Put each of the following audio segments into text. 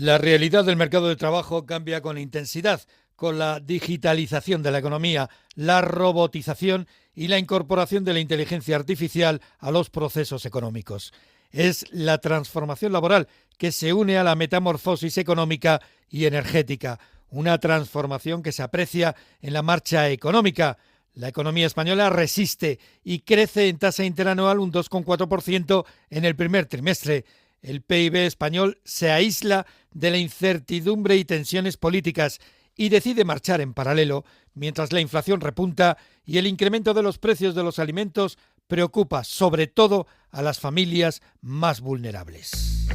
La realidad del mercado de trabajo cambia con intensidad, con la digitalización de la economía, la robotización y la incorporación de la inteligencia artificial a los procesos económicos. Es la transformación laboral que se une a la metamorfosis económica y energética, una transformación que se aprecia en la marcha económica. La economía española resiste y crece en tasa interanual un 2,4% en el primer trimestre. El PIB español se aísla de la incertidumbre y tensiones políticas y decide marchar en paralelo mientras la inflación repunta y el incremento de los precios de los alimentos preocupa sobre todo a las familias más vulnerables.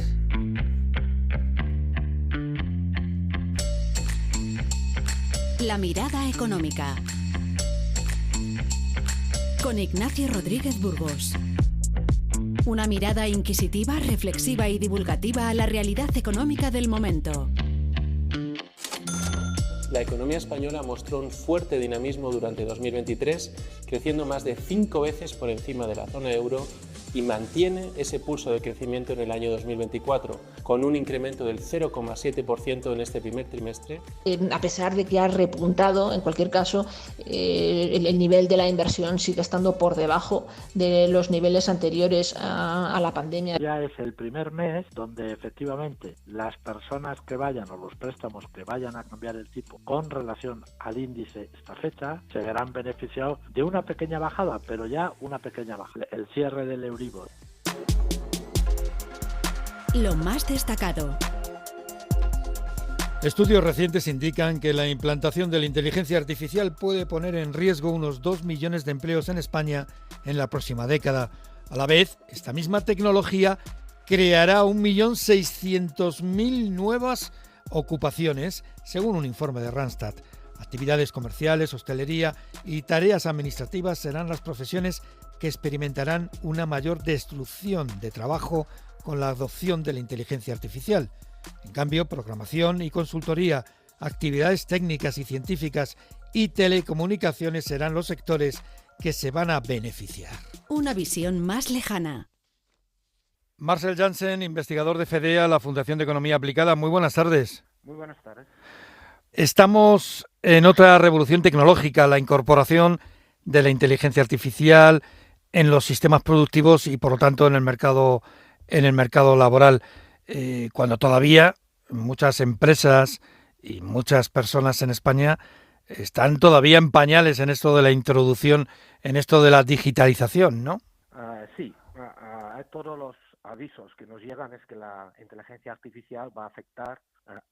La mirada económica con Ignacio Rodríguez Burgos. Una mirada inquisitiva, reflexiva y divulgativa a la realidad económica del momento. La economía española mostró un fuerte dinamismo durante 2023, creciendo más de 5 veces por encima de la zona euro y mantiene ese pulso de crecimiento en el año 2024, con un incremento del 0,7% en este primer trimestre. A pesar de que ha repuntado, en cualquier caso, el nivel de la inversión sigue estando por debajo de los niveles anteriores a la pandemia. Ya es el primer mes donde efectivamente las personas que vayan o los préstamos que vayan a cambiar el tipo con relación al índice esta fecha se verán beneficiados de una pequeña bajada, pero ya una pequeña bajada. El cierre del Euribor. Lo más destacado. Estudios recientes indican que la implantación de la inteligencia artificial puede poner en riesgo unos 2 millones de empleos en España en la próxima década. A la vez, esta misma tecnología creará 1.600.000 nuevas ocupaciones, según un informe de Randstad. Actividades comerciales, hostelería y tareas administrativas serán las profesiones que experimentarán una mayor destrucción de trabajo con la adopción de la inteligencia artificial. En cambio, programación y consultoría, actividades técnicas y científicas y telecomunicaciones serán los sectores que se van a beneficiar. Una visión más lejana. Marcel Janssen, investigador de FEDEA, la Fundación de Economía Aplicada. Muy buenas tardes. Muy buenas tardes. Estamos en otra revolución tecnológica, la incorporación de la inteligencia artificial en los sistemas productivos y, por lo tanto, en el mercado laboral. Cuando todavía muchas empresas y muchas personas en España están todavía en pañales en esto de la introducción, en esto de la digitalización, ¿no? Sí, todos los avisos que nos llegan es que la inteligencia artificial va a afectar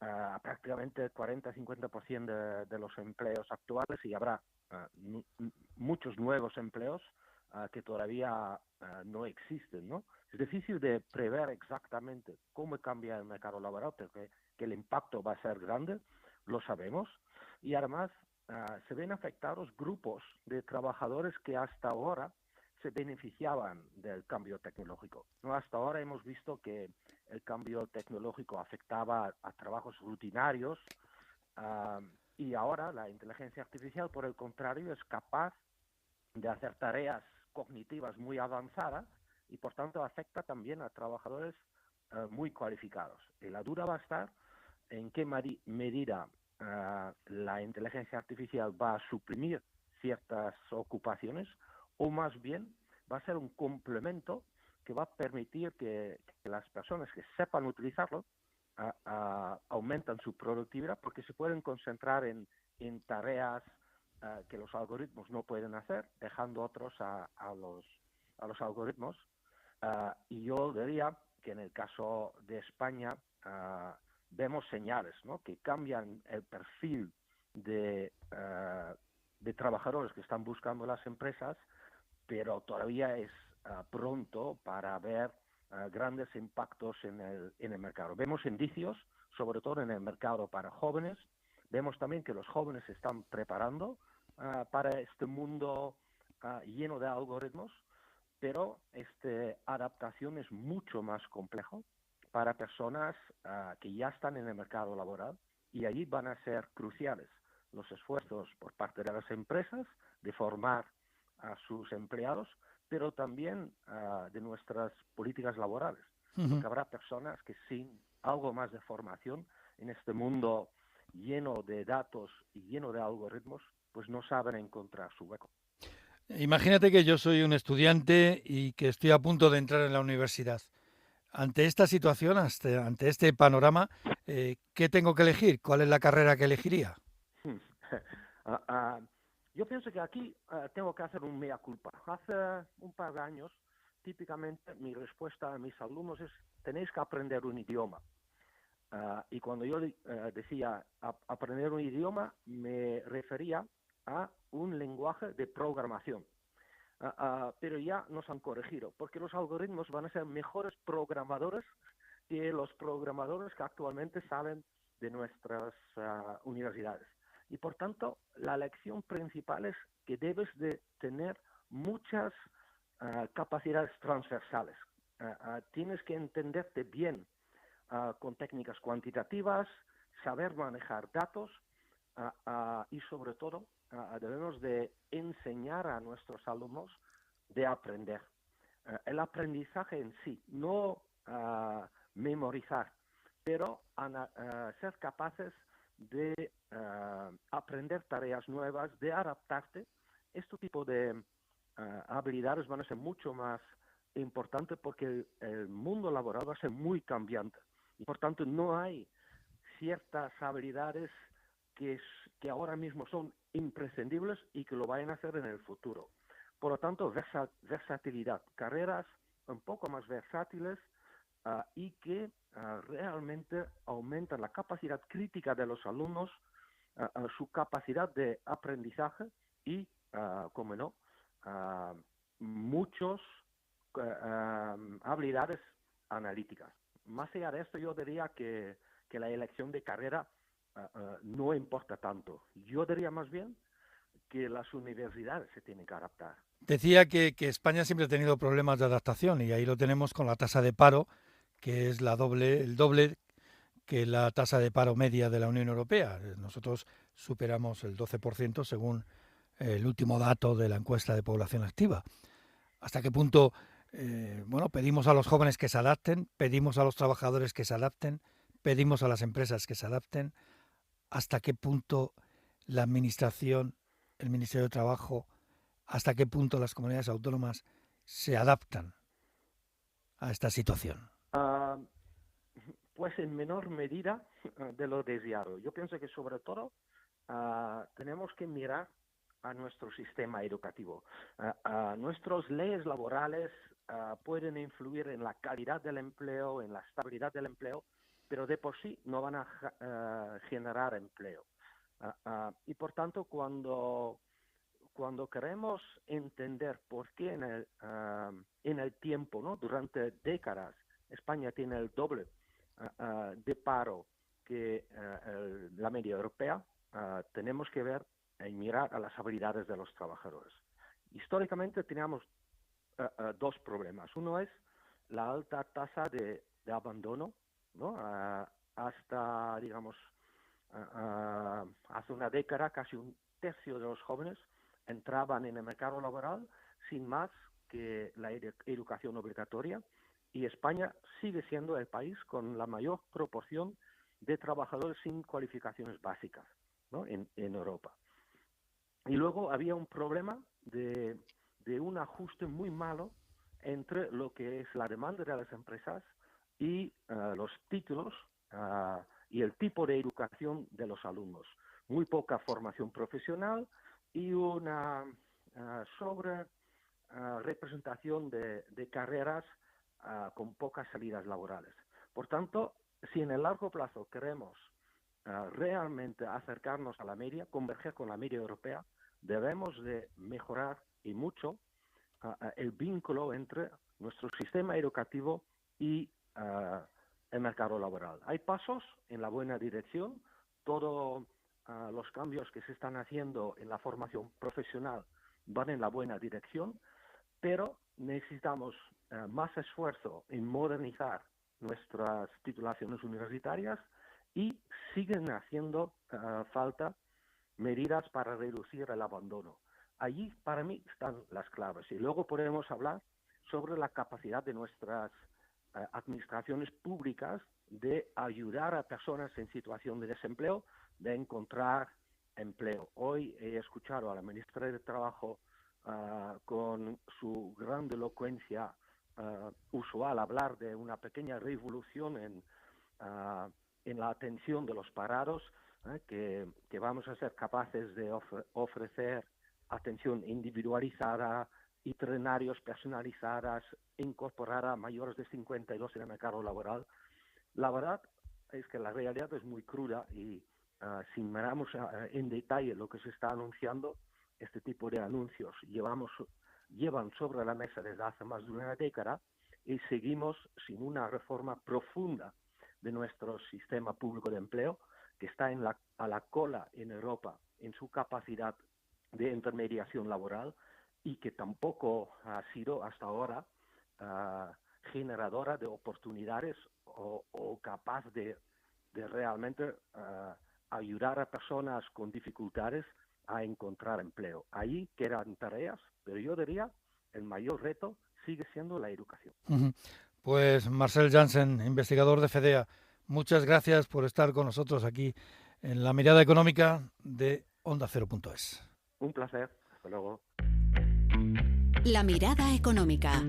a prácticamente el 40-50% de los empleos actuales y habrá muchos nuevos empleos que todavía no existen, ¿no? Es difícil de prever exactamente cómo cambia el mercado laboral, porque que el impacto va a ser grande, lo sabemos, y además se ven afectados grupos de trabajadores que hasta ahora se beneficiaban del cambio tecnológico, ¿no? Hasta ahora hemos visto que el cambio tecnológico afectaba a trabajos rutinarios y ahora la inteligencia artificial, por el contrario, es capaz de hacer tareas cognitivas muy avanzadas y por tanto afecta también a trabajadores muy cualificados. Y la duda va a estar en qué medida la inteligencia artificial va a suprimir ciertas ocupaciones o más bien va a ser un complemento que va a permitir que las personas que sepan utilizarlo aumentan su productividad porque se pueden concentrar en tareas que los algoritmos no pueden hacer, dejando otros a los algoritmos. Y yo diría que en el caso de España vemos señales, ¿no?, que cambian el perfil de trabajadores que están buscando las empresas, pero todavía es pronto para ver grandes impactos en el mercado. Vemos indicios, sobre todo en el mercado para jóvenes. Vemos también que los jóvenes se están preparando para este mundo lleno de algoritmos, pero esta adaptación es mucho más complejo para personas que ya están en el mercado laboral y allí van a ser cruciales los esfuerzos por parte de las empresas de formar a sus empleados, pero también de nuestras políticas laborales, porque habrá personas que sin algo más de formación en este mundo lleno de datos y lleno de algoritmos, pues no saben encontrar su hueco. Imagínate que yo soy un estudiante y que estoy a punto de entrar en la universidad. Ante esta situación, ante este panorama, ¿qué tengo que elegir? ¿Cuál es la carrera que elegiría? Ah, ah, yo pienso que aquí tengo que hacer un mea culpa. Hace un par de años, típicamente mi respuesta a mis alumnos es: tenéis que aprender un idioma. Y cuando yo decía aprender un idioma, me refería a un lenguaje de programación. Pero ya nos han corregido, porque los algoritmos van a ser mejores programadores que los programadores que actualmente salen de nuestras universidades. Y por tanto, la lección principal es que debes de tener muchas capacidades transversales. Tienes que entenderte bien con técnicas cuantitativas, saber manejar datos y sobre todo debemos de enseñar a nuestros alumnos de aprender. El aprendizaje en sí, no memorizar, pero ser capaces de aprender tareas nuevas, de adaptarte. Este tipo de habilidades van a ser mucho más importantes porque el mundo laboral va a ser muy cambiante. Y por tanto no hay ciertas habilidades que ahora mismo son imprescindibles y que lo vayan a hacer en el futuro. Por lo tanto, versatilidad, carreras un poco más versátiles y que realmente aumentan la capacidad crítica de los alumnos, su capacidad de aprendizaje y, como no, muchos habilidades analíticas. Más allá de esto, yo diría que la elección de carrera no importa tanto. Yo diría más bien que las universidades se tienen que adaptar. Decía que España siempre ha tenido problemas de adaptación y ahí lo tenemos con la tasa de paro, que es el doble que la tasa de paro media de la Unión Europea. Nosotros superamos el 12% según el último dato de la encuesta de población activa. ¿Hasta qué punto pedimos a los jóvenes que se adapten, pedimos a los trabajadores que se adapten, pedimos a las empresas que se adapten? ¿Hasta qué punto la Administración, el Ministerio de Trabajo, hasta qué punto las comunidades autónomas se adaptan a esta situación? Pues en menor medida de lo deseado. Yo pienso que sobre todo tenemos que mirar a nuestro sistema educativo. Nuestras leyes laborales pueden influir en la calidad del empleo, en la estabilidad del empleo, pero de por sí no van a generar empleo. Y por tanto, cuando queremos entender por qué en el tiempo, ¿no?, durante décadas, España tiene el doble de paro que la media europea, tenemos que ver y mirar a las habilidades de los trabajadores. Históricamente teníamos dos problemas. Uno es la alta tasa de abandono, ¿no? Hasta, digamos, hace una década, casi un tercio de los jóvenes entraban en el mercado laboral sin más que la educación obligatoria, y España sigue siendo el país con la mayor proporción de trabajadores sin cualificaciones básicas, ¿no?, en Europa. Y luego había un problema de un ajuste muy malo entre lo que es la demanda de las empresas y los títulos y el tipo de educación de los alumnos. Muy poca formación profesional y una representación de carreras con pocas salidas laborales. Por tanto, si en el largo plazo queremos realmente acercarnos a la media, converger con la media europea, debemos de mejorar y mucho el vínculo entre nuestro sistema educativo y el mercado laboral. Hay pasos en la buena dirección. Todos los cambios que se están haciendo en la formación profesional van en la buena dirección, pero necesitamos más esfuerzo en modernizar nuestras titulaciones universitarias y siguen haciendo falta medidas para reducir el abandono. Allí, para mí, están las claves. Y luego podemos hablar sobre la capacidad de nuestras administraciones públicas de ayudar a personas en situación de desempleo de encontrar empleo. Hoy he escuchado a la ministra de Trabajo con su gran elocuencia usual hablar de una pequeña revolución en la atención de los parados, que vamos a ser capaces de ofrecer atención individualizada, itinerarios personalizadas, incorporar a mayores de 52 en el mercado laboral. La verdad es que la realidad es muy cruda y si miramos en detalle lo que se está anunciando, este tipo de anuncios llevan sobre la mesa desde hace más de una década y seguimos sin una reforma profunda de nuestro sistema público de empleo, que está a la cola en Europa en su capacidad de intermediación laboral y que tampoco ha sido hasta ahora generadora de oportunidades o capaz de realmente ayudar a personas con dificultades a encontrar empleo. Ahí quedan tareas, pero yo diría el mayor reto sigue siendo la educación. Pues Marcel Janssen, investigador de FEDEA, muchas gracias por estar con nosotros aquí en la mirada económica de Onda Cero.es. Un placer, hasta luego. La mirada económica.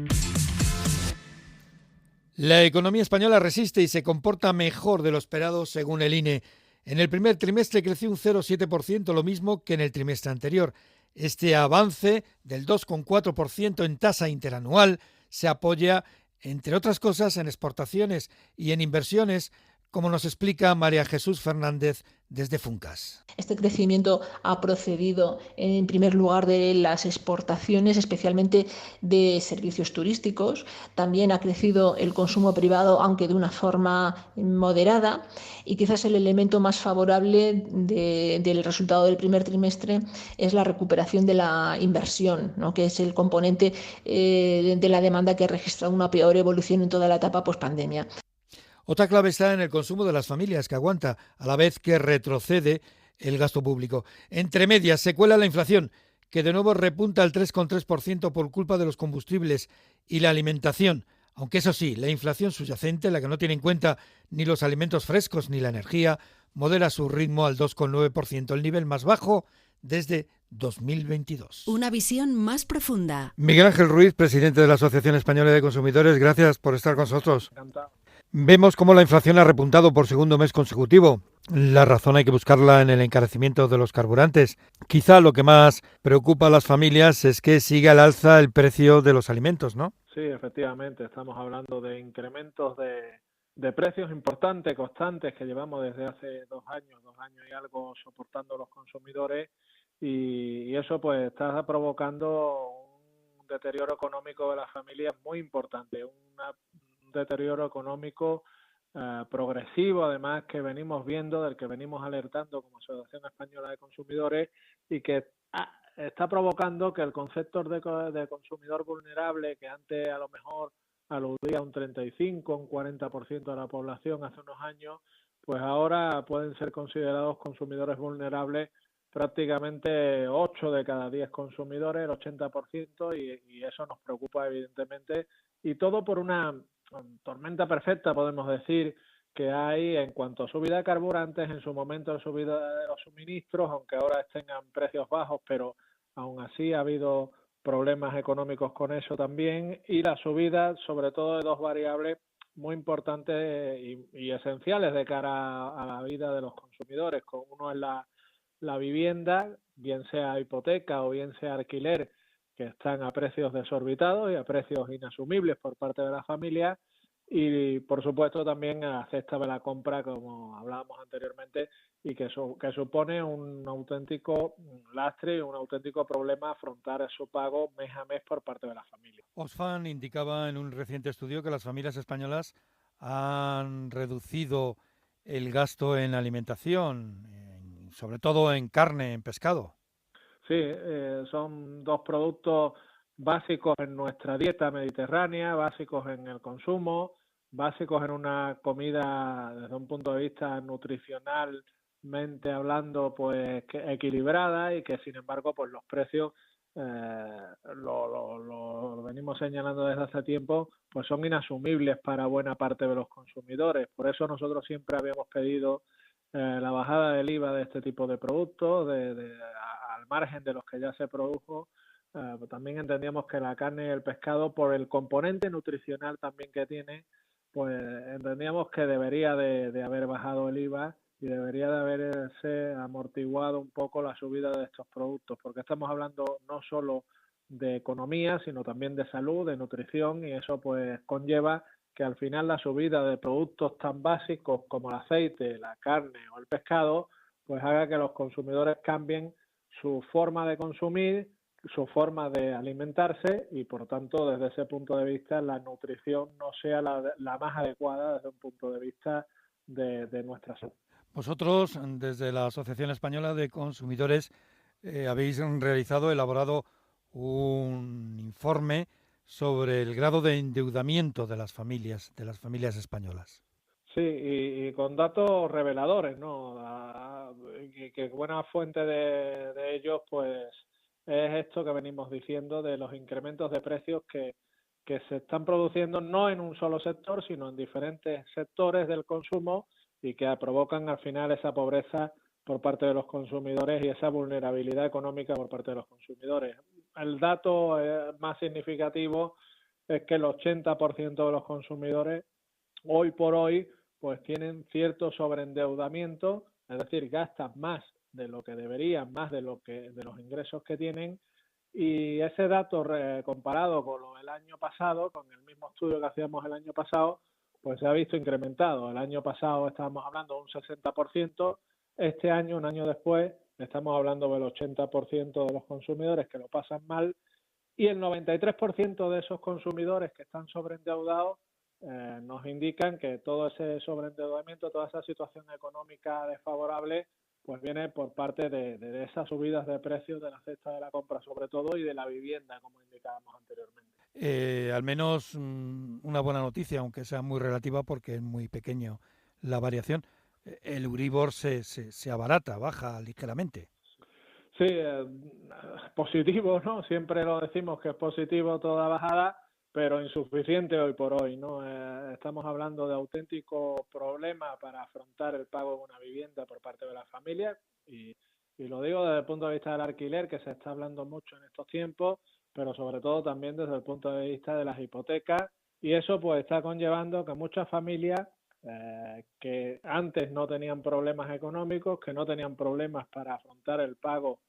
La economía española resiste y se comporta mejor de lo esperado según el INE. En el primer trimestre creció un 0,7%, lo mismo que en el trimestre anterior. Este avance del 2,4% en tasa interanual se apoya, entre otras cosas, en exportaciones y en inversiones, como nos explica María Jesús Fernández desde Funcas. Este crecimiento ha procedido en primer lugar de las exportaciones, especialmente de servicios turísticos. También ha crecido el consumo privado, aunque de una forma moderada. Y quizás el elemento más favorable del resultado del primer trimestre es la recuperación de la inversión, ¿no?, que es el componente de la demanda que ha registrado una peor evolución en toda la etapa pospandemia. Otra clave está en el consumo de las familias, que aguanta, a la vez que retrocede el gasto público. Entre medias se cuela la inflación, que de nuevo repunta al 3,3% por culpa de los combustibles y la alimentación. Aunque eso sí, la inflación subyacente, la que no tiene en cuenta ni los alimentos frescos ni la energía, modera su ritmo al 2,9%, el nivel más bajo desde 2022. Una visión más profunda. Miguel Ángel Ruiz, presidente de la Asociación Española de Consumidores, gracias por estar con nosotros. Encantado. Vemos cómo la inflación ha repuntado por segundo mes consecutivo. La razón hay que buscarla en el encarecimiento de los carburantes. Quizá lo que más preocupa a las familias es que siga al alza el precio de los alimentos, ¿no? Sí, efectivamente, estamos hablando de incrementos de precios importantes, constantes, que llevamos desde hace 2 años y algo soportando los consumidores, y eso pues está provocando un deterioro económico de las familias muy importante, un deterioro económico progresivo, además, que venimos viendo, del que venimos alertando como Asociación Española de Consumidores, y que está provocando que el concepto de consumidor vulnerable, que antes a lo mejor aludía a un 35, un 40% de la población hace unos años, pues ahora pueden ser considerados consumidores vulnerables prácticamente 8 de cada 10 consumidores, el 80%, y eso nos preocupa evidentemente, y todo por una tormenta perfecta, podemos decir, que hay en cuanto a subida de carburantes, en su momento la subida de los suministros, aunque ahora estén en precios bajos, pero aún así ha habido problemas económicos con eso también, y la subida sobre todo de 2 variables muy importantes y esenciales de cara a la vida de los consumidores. Uno es la vivienda, bien sea hipoteca o bien sea alquiler, que están a precios desorbitados y a precios inasumibles por parte de las familias, y por supuesto también a la cesta de la compra, como hablábamos anteriormente, y que supone un auténtico lastre y un auténtico problema afrontar su pago mes a mes por parte de la familia. Oxfam indicaba en un reciente estudio que las familias españolas han reducido el gasto en alimentación, sobre todo en carne, en pescado. Sí, son 2 productos básicos en nuestra dieta mediterránea, básicos en el consumo, básicos en una comida desde un punto de vista nutricionalmente hablando, pues equilibrada, y que sin embargo pues los precios lo venimos señalando desde hace tiempo, pues son inasumibles para buena parte de los consumidores. Por eso nosotros siempre habíamos pedido la bajada del IVA de este tipo de productos, al margen de los que ya se produjo. También entendíamos que la carne y el pescado, por el componente nutricional también que tiene, pues entendíamos que debería de haber bajado el IVA y debería de haberse amortiguado un poco la subida de estos productos, porque estamos hablando no solo de economía, sino también de salud, de nutrición, y eso pues conlleva que al final la subida de productos tan básicos como el aceite, la carne o el pescado, pues haga que los consumidores cambien su forma de consumir, su forma de alimentarse, y por tanto desde ese punto de vista la nutrición no sea la más adecuada desde un punto de vista de nuestra salud. Vosotros, desde la Asociación Española de Consumidores, habéis elaborado un informe sobre el grado de endeudamiento de las familias españolas. Sí, y con datos reveladores, ¿no? Que buena fuente de ellos, pues es esto que venimos diciendo de los incrementos de precios que se están produciendo no en un solo sector, sino en diferentes sectores del consumo, y que provocan al final esa pobreza por parte de los consumidores y esa vulnerabilidad económica por parte de los consumidores. El dato más significativo es que el 80% de los consumidores hoy por hoy pues tienen cierto sobreendeudamiento, es decir, gastan más de lo que deberían, más de los ingresos que tienen, y ese dato comparado con lo del año pasado, con el mismo estudio que hacíamos el año pasado, pues se ha visto incrementado. El año pasado estábamos hablando de un 60%, este año, un año después, estamos hablando del 80% de los consumidores que lo pasan mal, y el 93% de esos consumidores que están sobreendeudados nos indican que todo ese sobreendeudamiento, toda esa situación económica desfavorable, pues viene por parte de esas subidas de precios de la cesta de la compra, sobre todo, y de la vivienda, como indicábamos anteriormente. Al menos una buena noticia, aunque sea muy relativa porque es muy pequeño la variación. El Euribor se abarata, baja ligeramente. Sí, positivo, ¿no? Siempre lo decimos que es positivo toda bajada, pero insuficiente hoy por hoy, ¿no? Estamos hablando de auténtico problema para afrontar el pago de una vivienda por parte de las familias, y lo digo desde el punto de vista del alquiler, que se está hablando mucho en estos tiempos, pero sobre todo también desde el punto de vista de las hipotecas, y eso pues está conllevando que muchas familias que antes no tenían problemas económicos, que no tenían problemas para afrontar el pago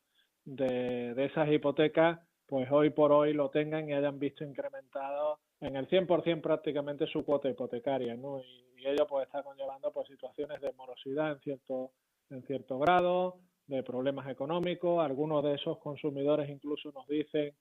de esas hipotecas, pues hoy por hoy lo tengan y hayan visto incrementado en el 100% prácticamente su cuota hipotecaria, ¿no? Y ello pues está conllevando pues situaciones de morosidad en cierto grado, de problemas económicos. Algunos de esos consumidores incluso nos dicen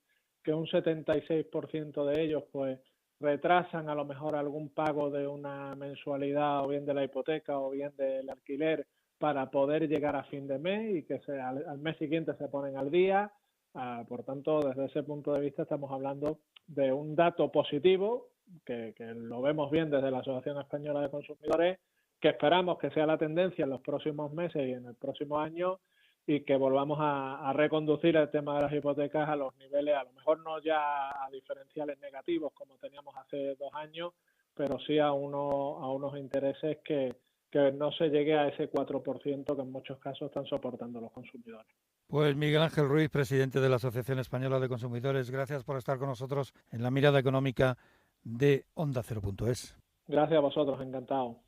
que un 76% de ellos pues retrasan a lo mejor algún pago de una mensualidad, o bien de la hipoteca o bien del alquiler, para poder llegar a fin de mes, y que al mes siguiente se ponen al día. Por tanto, desde ese punto de vista estamos hablando de un dato positivo, que lo vemos bien desde la Asociación Española de Consumidores, que esperamos que sea la tendencia en los próximos meses y en el próximo año, y que volvamos a reconducir el tema de las hipotecas a los niveles, a lo mejor no ya a diferenciales negativos como teníamos hace 2 años, pero sí a unos intereses que no se llegue a ese 4% que en muchos casos están soportando los consumidores. Pues Miguel Ángel Ruiz, presidente de la Asociación Española de Consumidores, gracias por estar con nosotros en la mirada económica de Onda Cero.es. Gracias a vosotros, encantado.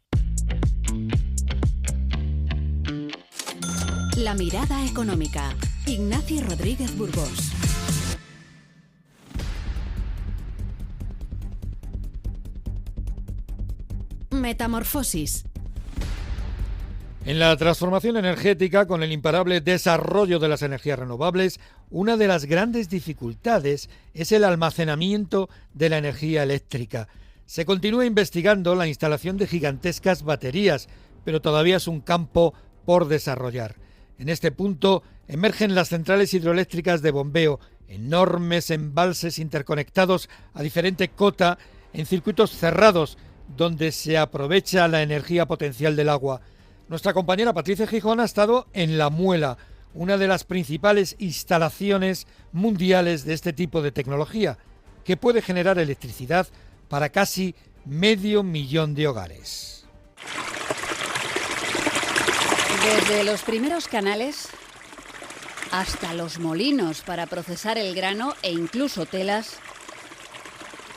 La mirada económica. Ignacio Rodríguez Burgos. Metamorfosis. En la transformación energética, con el imparable desarrollo de las energías renovables, una de las grandes dificultades es el almacenamiento de la energía eléctrica. Se continúa investigando la instalación de gigantescas baterías, pero todavía es un campo por desarrollar. En este punto emergen las centrales hidroeléctricas de bombeo, enormes embalses interconectados a diferente cota en circuitos cerrados, donde se aprovecha la energía potencial del agua. Nuestra compañera Patricia Gijón ha estado en La Muela, una de las principales instalaciones mundiales de este tipo de tecnología, que puede generar electricidad para casi 500.000 de hogares. Desde los primeros canales hasta los molinos para procesar el grano e incluso telas,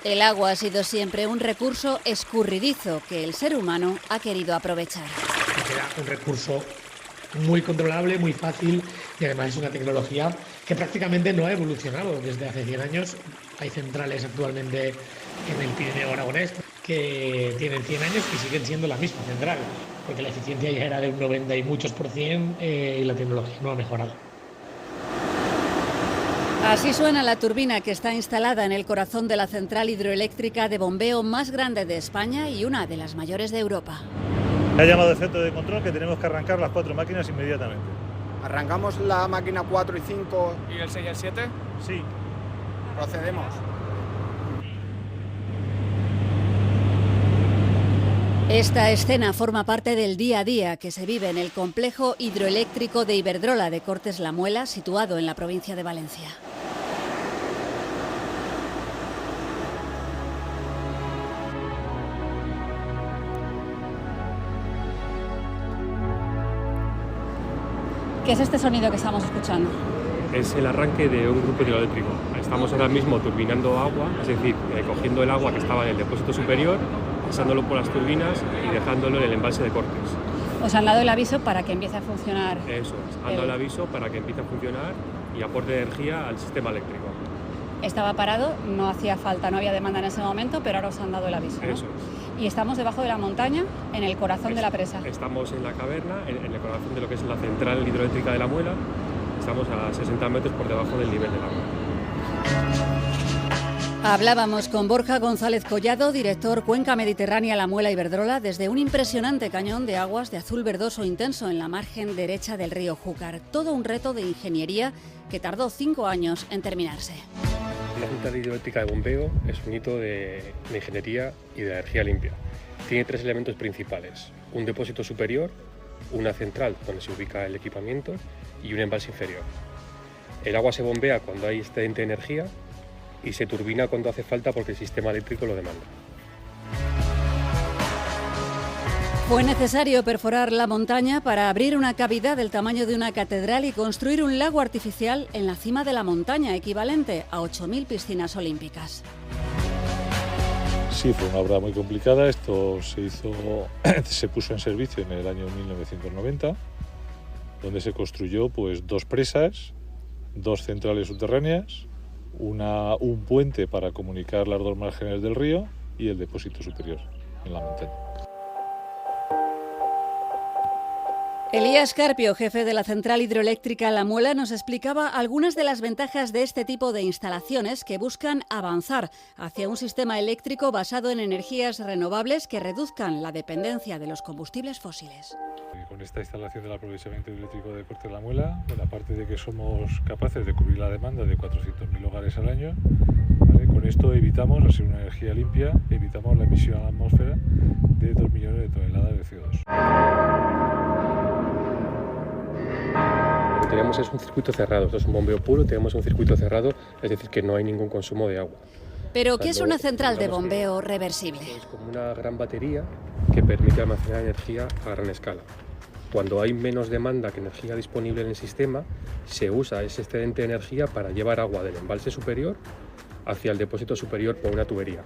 el agua ha sido siempre un recurso escurridizo que el ser humano ha querido aprovechar. Era un recurso muy controlable, muy fácil y además es una tecnología que prácticamente no ha evolucionado desde hace 100 años. Hay centrales actualmente en el Pirineo aragonés que tienen 100 años y siguen siendo la misma central, porque la eficiencia ya era de un 90 y muchos % y la tecnología no ha mejorado. Así suena la turbina que está instalada en el corazón de la central hidroeléctrica de bombeo más grande de España y una de las mayores de Europa. Ha llamado el centro de control que tenemos que arrancar las 4 máquinas inmediatamente. ¿Arrancamos la máquina 4 y 5? ¿Y el 6 y el 7? Sí. Procedemos. Esta escena forma parte del día a día que se vive en el complejo hidroeléctrico de Iberdrola de Cortes La Muela, situado en la provincia de Valencia. ¿Qué es este sonido que estamos escuchando? Es el arranque de un grupo hidroeléctrico. Estamos ahora mismo turbinando agua, es decir, cogiendo el agua que estaba en el depósito superior, pasándolo por las turbinas y dejándolo en el embalse de Cortes. Os han dado el aviso para que empiece a funcionar. Eso es, han dado el aviso para que empiece a funcionar y aporte energía al sistema eléctrico. Estaba parado, no hacía falta, no había demanda en ese momento, pero ahora os han dado el aviso, ¿no? Eso es. Y estamos debajo de la montaña, en el corazón de la presa. Estamos en la caverna, en el corazón de lo que es la central hidroeléctrica de La Muela. Estamos a 60 metros por debajo del nivel del agua. Hablábamos con Borja González Collado, director Cuenca Mediterránea La Muela Iberdrola, desde un impresionante cañón de aguas de azul verdoso intenso en la margen derecha del río Júcar. Todo un reto de ingeniería que tardó 5 años en terminarse. La central hidroeléctrica de bombeo es un hito de ingeniería y de energía limpia. Tiene 3 elementos principales: un depósito superior, una central donde se ubica el equipamiento y un embalse inferior. El agua se bombea cuando hay excedente de energía y se turbina cuando hace falta porque el sistema eléctrico lo demanda. Fue necesario perforar la montaña para abrir una cavidad del tamaño de una catedral y construir un lago artificial en la cima de la montaña, equivalente a 8.000 piscinas olímpicas. Sí, fue una obra muy complicada. Esto se puso en servicio en el año 1990, donde se construyó pues 2 presas, 2 centrales subterráneas, un puente para comunicar las 2 márgenes del río y el depósito superior en la montaña. Elías Carpio, jefe de la central hidroeléctrica La Muela, nos explicaba algunas de las ventajas de este tipo de instalaciones que buscan avanzar hacia un sistema eléctrico basado en energías renovables que reduzcan la dependencia de los combustibles fósiles. Con esta instalación del aprovechamiento eléctrico de Cortes La Muela, aparte de que somos capaces de cubrir la demanda de 400.000 hogares al año, ¿vale? Con esto evitamos, al ser una energía limpia, evitamos la emisión a la atmósfera de 2 millones de toneladas de CO2. Lo que tenemos es un circuito cerrado, esto es un bombeo puro, tenemos un circuito cerrado, es decir, que no hay ningún consumo de agua. ¿Pero qué es una central de bombeo reversible? Es como una gran batería que permite almacenar energía a gran escala. Cuando hay menos demanda que energía disponible en el sistema, se usa ese excedente de energía para llevar agua del embalse superior hacia el depósito superior por una tubería.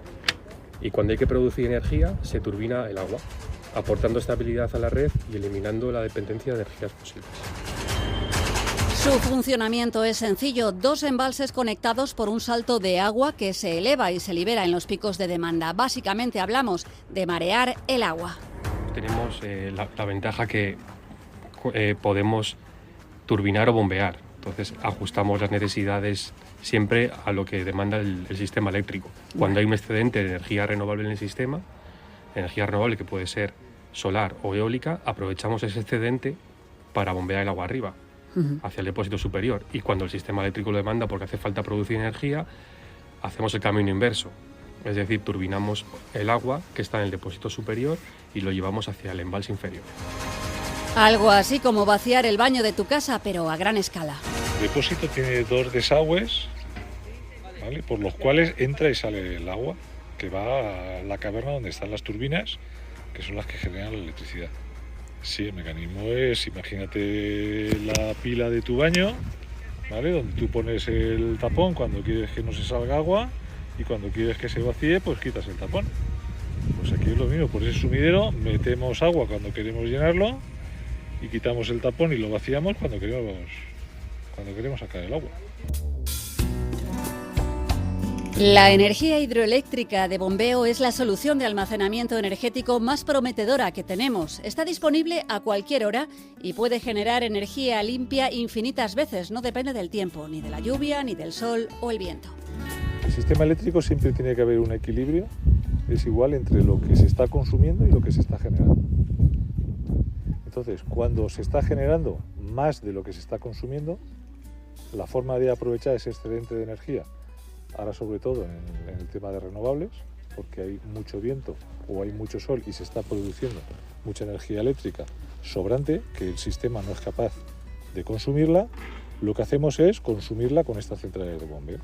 Y cuando hay que producir energía, se turbina el agua, aportando estabilidad a la red y eliminando la dependencia de energías fósiles. Su funcionamiento es sencillo: 2 embalses conectados por un salto de agua que se eleva y se libera en los picos de demanda. Básicamente hablamos de marear el agua. Tenemos la ventaja que podemos turbinar o bombear, entonces ajustamos las necesidades siempre a lo que demanda el sistema eléctrico. Cuando hay un excedente de energía renovable en el sistema, energía renovable que puede ser solar o eólica, aprovechamos ese excedente para bombear el agua arriba, hacia el depósito superior, y cuando el sistema eléctrico lo demanda porque hace falta producir energía, hacemos el camino inverso, es decir, turbinamos el agua que está en el depósito superior y lo llevamos hacia el embalse inferior. Algo así como vaciar el baño de tu casa, pero a gran escala. El depósito tiene 2 desagües, ¿vale?, por los cuales entra y sale el agua, que va a la caverna donde están las turbinas, que son las que generan la electricidad. Sí, el mecanismo es, imagínate la pila de tu baño, ¿vale?, donde tú pones el tapón cuando quieres que no se salga agua y cuando quieres que se vacíe, pues quitas el tapón. Pues aquí es lo mismo, por ese sumidero metemos agua cuando queremos llenarlo y quitamos el tapón y lo vaciamos cuando queremos sacar el agua. La energía hidroeléctrica de bombeo es la solución de almacenamiento energético más prometedora que tenemos. Está disponible a cualquier hora y puede generar energía limpia infinitas veces. No depende del tiempo, ni de la lluvia, ni del sol o el viento. El sistema eléctrico siempre tiene que haber un equilibrio, es igual entre lo que se está consumiendo y lo que se está generando. Entonces, cuando se está generando más de lo que se está consumiendo, la forma de aprovechar ese excedente de energía, ahora sobre todo en el tema de renovables, porque hay mucho viento o hay mucho sol y se está produciendo mucha energía eléctrica sobrante, que el sistema no es capaz de consumirla, lo que hacemos es consumirla con estas centrales de bombeo.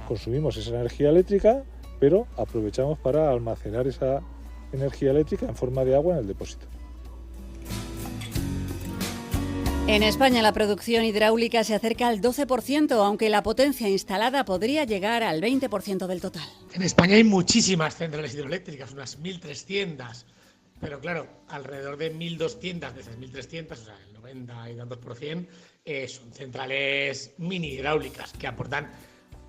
Consumimos esa energía eléctrica, pero aprovechamos para almacenar esa energía eléctrica en forma de agua en el depósito. En España la producción hidráulica se acerca al 12%, aunque la potencia instalada podría llegar al 20% del total. En España hay muchísimas centrales hidroeléctricas, unas 1.300, pero claro, alrededor de 1.200 de esas 1.300, o sea, el 90 y tantos %, son centrales mini hidráulicas que aportan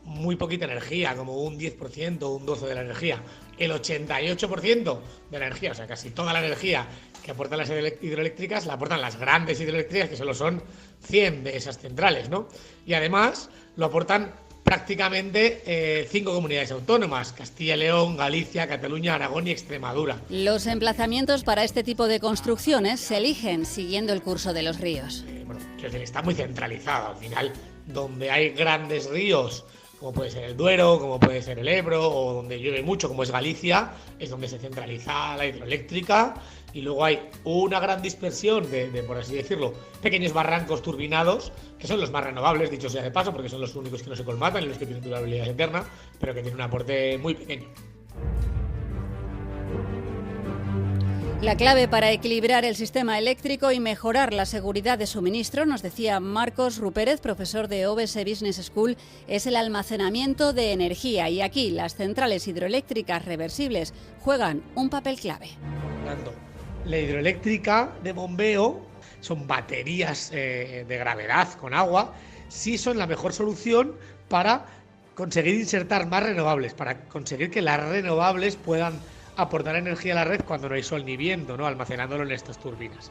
muy poquita energía, como un 10% o un 12% de la energía. El 88% de la energía, o sea, casi toda la energía que aportan las hidroeléctricas, la aportan las grandes hidroeléctricas, que solo son 100 de esas centrales, ¿no? Y además lo aportan prácticamente 5 comunidades autónomas: Castilla y León, Galicia, Cataluña, Aragón y Extremadura. Los emplazamientos para este tipo de construcciones se eligen siguiendo el curso de los ríos. Bueno, quiero decir, está muy centralizado. Al final, donde hay grandes ríos, como puede ser el Duero, como puede ser el Ebro, o donde llueve mucho, como es Galicia, es donde se centraliza la hidroeléctrica. Y luego hay una gran dispersión de, por así decirlo, pequeños barrancos turbinados, que son los más renovables, dicho sea de paso, porque son los únicos que no se colmatan y los que tienen durabilidad eterna, pero que tienen un aporte muy pequeño. La clave para equilibrar el sistema eléctrico y mejorar la seguridad de suministro, nos decía Marcos Rupérez, profesor de OBS Business School, es el almacenamiento de energía. Y aquí las centrales hidroeléctricas reversibles juegan un papel clave. La hidroeléctrica de bombeo son baterías de gravedad con agua, sí son la mejor solución para conseguir insertar más renovables, para conseguir que las renovables puedan aportar energía a la red cuando no hay sol ni viento, ¿no?, almacenándolo en estas turbinas.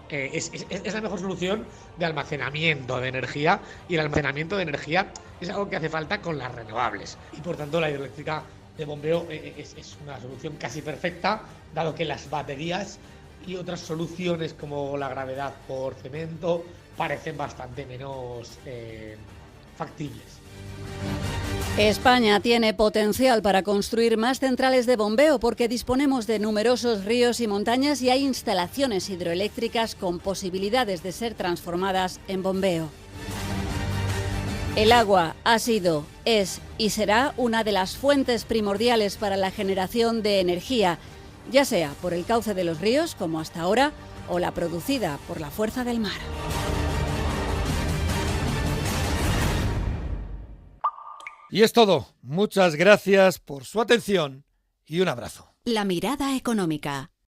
Es la mejor solución de almacenamiento de energía, y el almacenamiento de energía es algo que hace falta con las renovables. Y por tanto la hidroeléctrica de bombeo es una solución casi perfecta, dado que las baterías y otras soluciones como la gravedad por cemento parecen bastante menos factibles. España tiene potencial para construir más centrales de bombeo porque disponemos de numerosos ríos y montañas y hay instalaciones hidroeléctricas con posibilidades de ser transformadas en bombeo. El agua ha sido, es y será una de las fuentes primordiales para la generación de energía, ya sea por el cauce de los ríos, como hasta ahora, o la producida por la fuerza del mar. Y es todo. Muchas gracias por su atención y un abrazo. La mirada económica.